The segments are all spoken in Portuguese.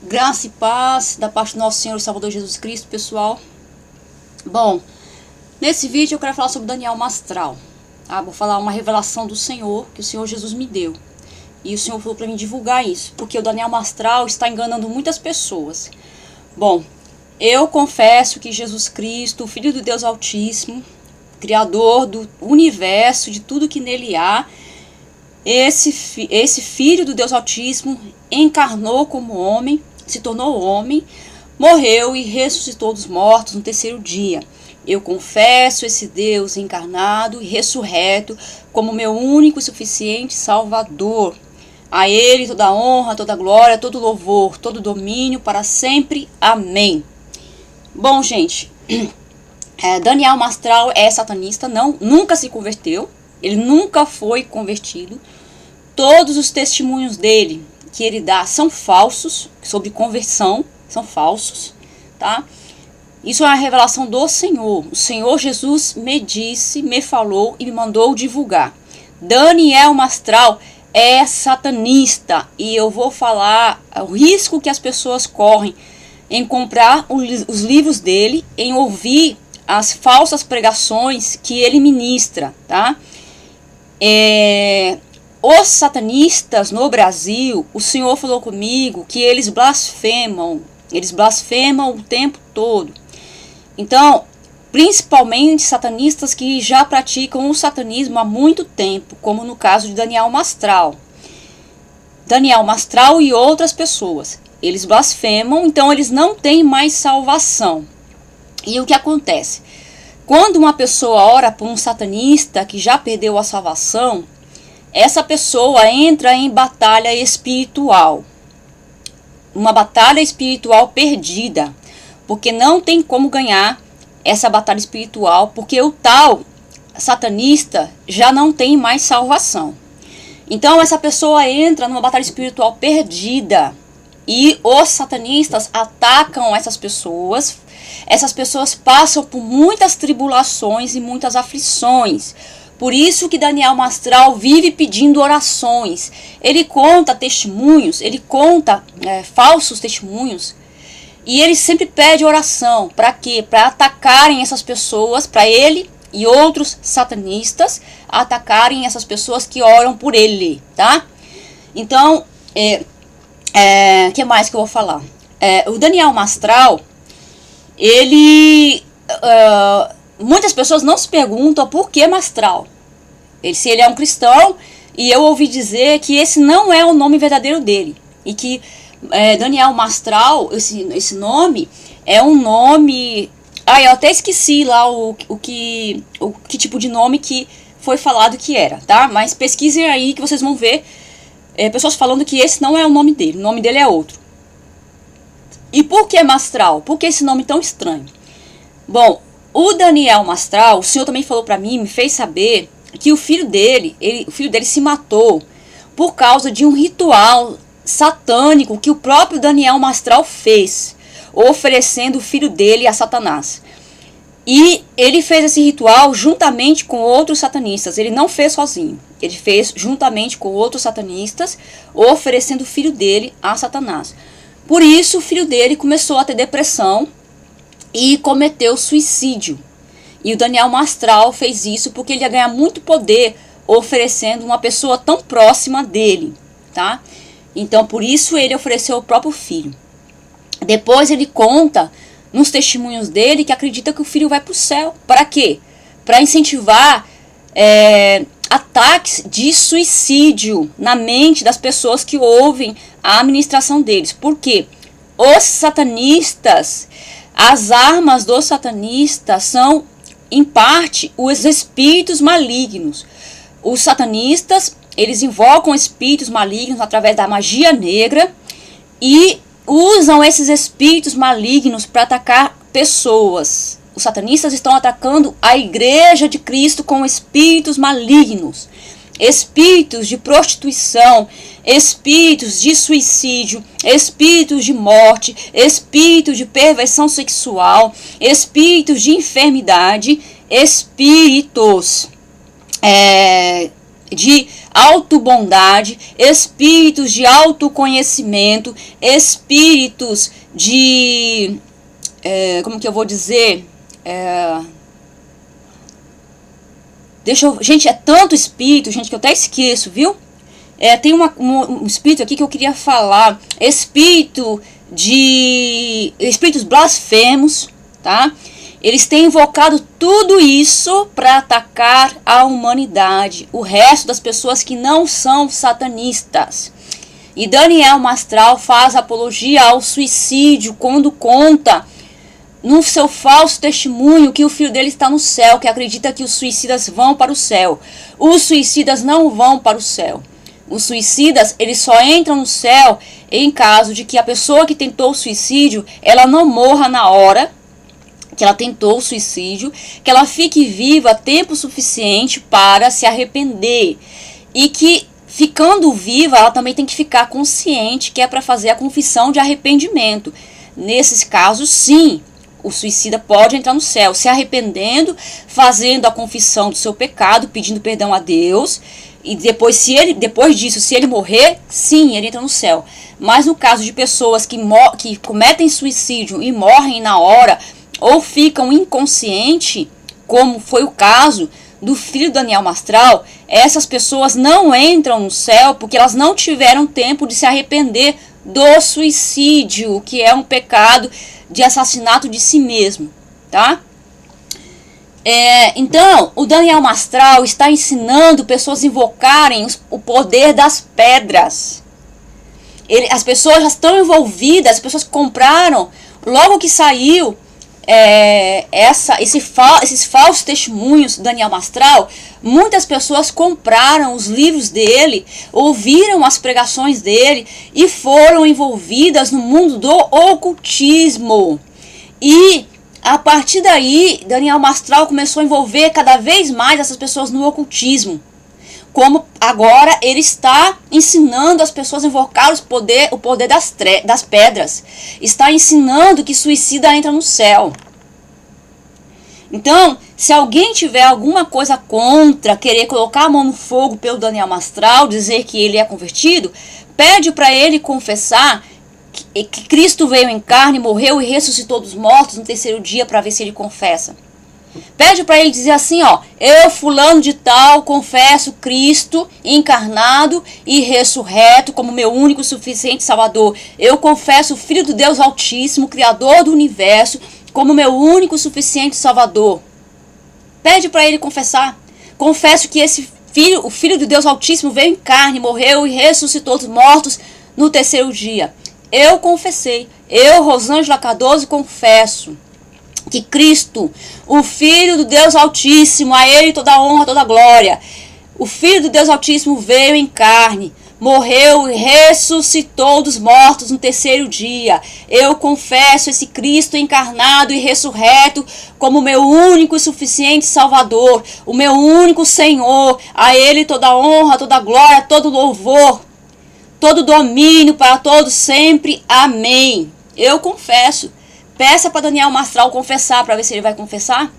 Graça e paz da parte do nosso Senhor e Salvador Jesus Cristo, pessoal. Bom, nesse vídeo eu quero falar sobre Daniel Mastral. Vou falar uma revelação do Senhor, que o Senhor Jesus me deu. E o Senhor falou para mim divulgar isso, porque o Daniel Mastral está enganando muitas pessoas. Bom, eu confesso que Jesus Cristo, o Filho do Deus Altíssimo, Criador do universo, de tudo que nele há, esse Filho do Deus Altíssimo encarnou como homem, se tornou homem, morreu e ressuscitou dos mortos no terceiro dia. Eu confesso esse Deus encarnado e ressurreto como meu único e suficiente Salvador. A Ele toda a honra, toda a glória, todo louvor, todo domínio para sempre. Amém. Bom, gente, Daniel Mastral é satanista, nunca se converteu, ele nunca foi convertido. Todos os testemunhos dele que ele dá são falsos, sobre conversão, são falsos, tá? Isso é uma revelação do Senhor. O Senhor Jesus me disse, me falou e me mandou divulgar. Daniel Mastral é satanista e eu vou falar o risco que as pessoas correm em comprar os livros dele, em ouvir as falsas pregações que ele ministra, tá? Os satanistas no Brasil, o Senhor falou comigo que eles blasfemam o tempo todo. Então, principalmente satanistas que já praticam o satanismo há muito tempo, como no caso de Daniel Mastral e outras pessoas. Eles blasfemam, então eles não têm mais salvação. E o que acontece? Quando uma pessoa ora por um satanista que já perdeu a salvação, essa pessoa entra em batalha espiritual. Uma batalha espiritual perdida. Porque não tem como ganhar essa batalha espiritual, porque o tal satanista já não tem mais salvação. Então essa pessoa entra numa batalha espiritual perdida. E os satanistas atacam essas pessoas. Essas pessoas passam por muitas tribulações e muitas aflições. Por isso que Daniel Mastral vive pedindo orações. Ele conta testemunhos, ele conta falsos testemunhos. E ele sempre pede oração. Para quê? Para atacarem essas pessoas, para ele e outros satanistas atacarem essas pessoas que oram por ele, tá? Então, que mais que eu vou falar? O Daniel Mastral, ele... muitas pessoas não se perguntam por que Mastral. Se ele é um cristão, e eu ouvi dizer que esse não é o nome verdadeiro dele. E que Daniel Mastral, esse nome, é um nome... eu até esqueci lá o que tipo de nome que foi falado que era, tá? Mas pesquisem aí que vocês vão ver pessoas falando que esse não é o nome dele. O nome dele é outro. E por que Mastral? Por que esse nome tão estranho? Bom, o Daniel Mastral, o Senhor também falou pra mim, me fez saber que o filho dele se matou por causa de um ritual satânico que o próprio Daniel Mastral fez, oferecendo o filho dele a Satanás. E ele fez esse ritual juntamente com outros satanistas. Ele não fez sozinho. Ele fez juntamente com outros satanistas, oferecendo o filho dele a Satanás. Por isso, o filho dele começou a ter depressão e cometeu suicídio. E o Daniel Mastral fez isso porque ele ia ganhar muito poder oferecendo uma pessoa tão próxima dele, tá? Então, por isso ele ofereceu o próprio filho. Depois ele conta nos testemunhos dele que acredita que o filho vai para o céu. Para quê? Para incentivar ataques de suicídio na mente das pessoas que ouvem a administração deles. Por quê? Os satanistas, as armas dos satanistas são, em parte, os espíritos malignos. Os satanistas, eles invocam espíritos malignos através da magia negra e usam esses espíritos malignos para atacar pessoas. Os satanistas estão atacando a igreja de Cristo com espíritos malignos. Espíritos de prostituição, espíritos de suicídio, espíritos de morte, espíritos de perversão sexual, espíritos de enfermidade, espíritos de autobondade, espíritos de autoconhecimento, espíritos de... como que eu vou dizer? Gente, é tanto espírito, gente, que eu até esqueço, viu? Tem um espírito aqui que eu queria falar. Espíritos blasfemos, tá? Eles têm invocado tudo isso para atacar a humanidade, o resto das pessoas que não são satanistas. E Daniel Mastral faz apologia ao suicídio quando conta no seu falso testemunho que o filho dele está no céu, que acredita que os suicidas vão para o céu. Os suicidas não vão para o céu. Os suicidas, eles só entram no céu em caso de que a pessoa que tentou o suicídio, ela não morra na hora que ela tentou o suicídio, que ela fique viva tempo suficiente para se arrepender. E que, ficando viva, ela também tem que ficar consciente que é para fazer a confissão de arrependimento. Nesses casos, sim, o suicida pode entrar no céu, se arrependendo, fazendo a confissão do seu pecado, pedindo perdão a Deus. E depois disso, se ele morrer, sim, ele entra no céu. Mas no caso de pessoas que cometem suicídio e morrem na hora, ou ficam inconscientes, como foi o caso do filho de Daniel Mastral, essas pessoas não entram no céu porque elas não tiveram tempo de se arrepender do suicídio, que é um pecado de assassinato de si mesmo, tá? Então, o Daniel Mastral está ensinando pessoas a invocarem o poder das pedras. As pessoas já estão envolvidas, as pessoas que compraram, logo que saiu esses falsos testemunhos do Daniel Mastral, muitas pessoas compraram os livros dele, ouviram as pregações dele e foram envolvidas no mundo do ocultismo. E a partir daí, Daniel Mastral começou a envolver cada vez mais essas pessoas no ocultismo. Como agora ele está ensinando as pessoas a invocar o poder das pedras. Está ensinando que suicida entra no céu. Então, se alguém tiver alguma coisa contra querer colocar a mão no fogo pelo Daniel Mastral, dizer que ele é convertido, pede para ele confessar que Cristo veio em carne, morreu e ressuscitou dos mortos no terceiro dia, para ver se ele confessa. Pede para ele dizer assim, ó: eu, fulano de tal, confesso Cristo encarnado e ressurreto como meu único e suficiente Salvador. Eu confesso o Filho do Deus Altíssimo, Criador do Universo, como meu único e suficiente Salvador. Pede para ele confessar. Confesso que o Filho do Deus Altíssimo veio em carne, morreu e ressuscitou dos mortos no terceiro dia. Eu confessei. Eu, Rosângela Cardoso, confesso que Cristo, o Filho do Deus Altíssimo, a Ele toda a honra, toda a glória, o Filho do Deus Altíssimo veio em carne, morreu e ressuscitou dos mortos no terceiro dia. Eu confesso esse Cristo encarnado e ressurreto como meu único e suficiente Salvador, o meu único Senhor, a Ele toda a honra, toda a glória, todo louvor, todo domínio para todos sempre. Amém. Eu confesso. Peça para Daniel Mastral confessar, para ver se ele vai confessar.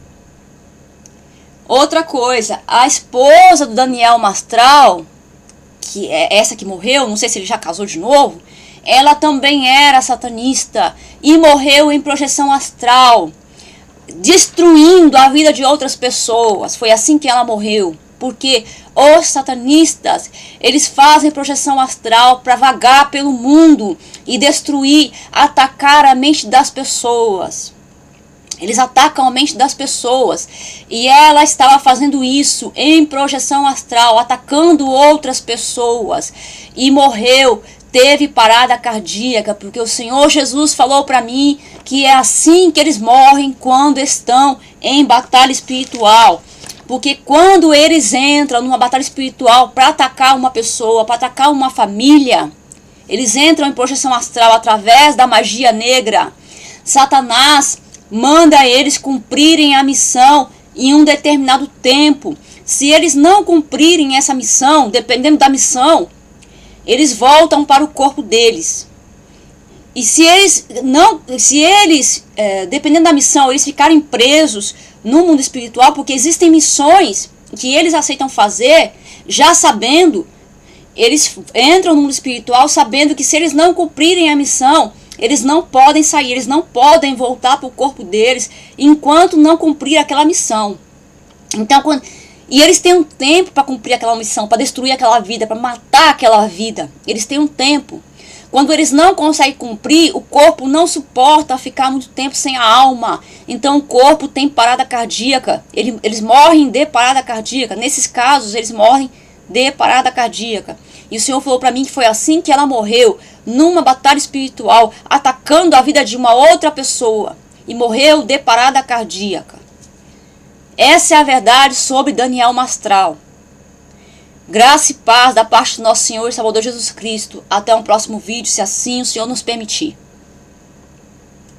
Outra coisa, a esposa do Daniel Mastral, que é essa que morreu, não sei se ele já casou de novo, ela também era satanista e morreu em projeção astral, destruindo a vida de outras pessoas. Foi assim que ela morreu. Porque os satanistas, eles fazem projeção astral para vagar pelo mundo e destruir, atacar a mente das pessoas. Eles atacam a mente das pessoas. E ela estava fazendo isso em projeção astral, atacando outras pessoas. E morreu, teve parada cardíaca, porque o Senhor Jesus falou para mim que é assim que eles morrem quando estão em batalha espiritual. Porque quando eles entram numa batalha espiritual para atacar uma pessoa, para atacar uma família, eles entram em projeção astral através da magia negra. Satanás manda eles cumprirem a missão em um determinado tempo. Se eles não cumprirem essa missão, dependendo da missão, eles voltam para o corpo deles. E se eles, dependendo da missão, eles ficarem presos no mundo espiritual, porque existem missões que eles aceitam fazer, Já sabendo, eles entram no mundo espiritual sabendo que se eles não cumprirem a missão, eles não podem sair, eles não podem voltar para o corpo deles enquanto não cumprir aquela missão. Então, e eles têm um tempo para cumprir aquela missão, para destruir aquela vida, para matar aquela vida. Eles têm um tempo. Quando eles não conseguem cumprir, o corpo não suporta ficar muito tempo sem a alma. Então o corpo tem parada cardíaca. Eles morrem de parada cardíaca. Nesses casos, eles morrem de parada cardíaca. E o Senhor falou para mim que foi assim que ela morreu, numa batalha espiritual, atacando a vida de uma outra pessoa. E morreu de parada cardíaca. Essa é a verdade sobre Daniel Mastral. Graça e paz da parte do nosso Senhor e Salvador Jesus Cristo. Até um próximo vídeo, se assim o Senhor nos permitir.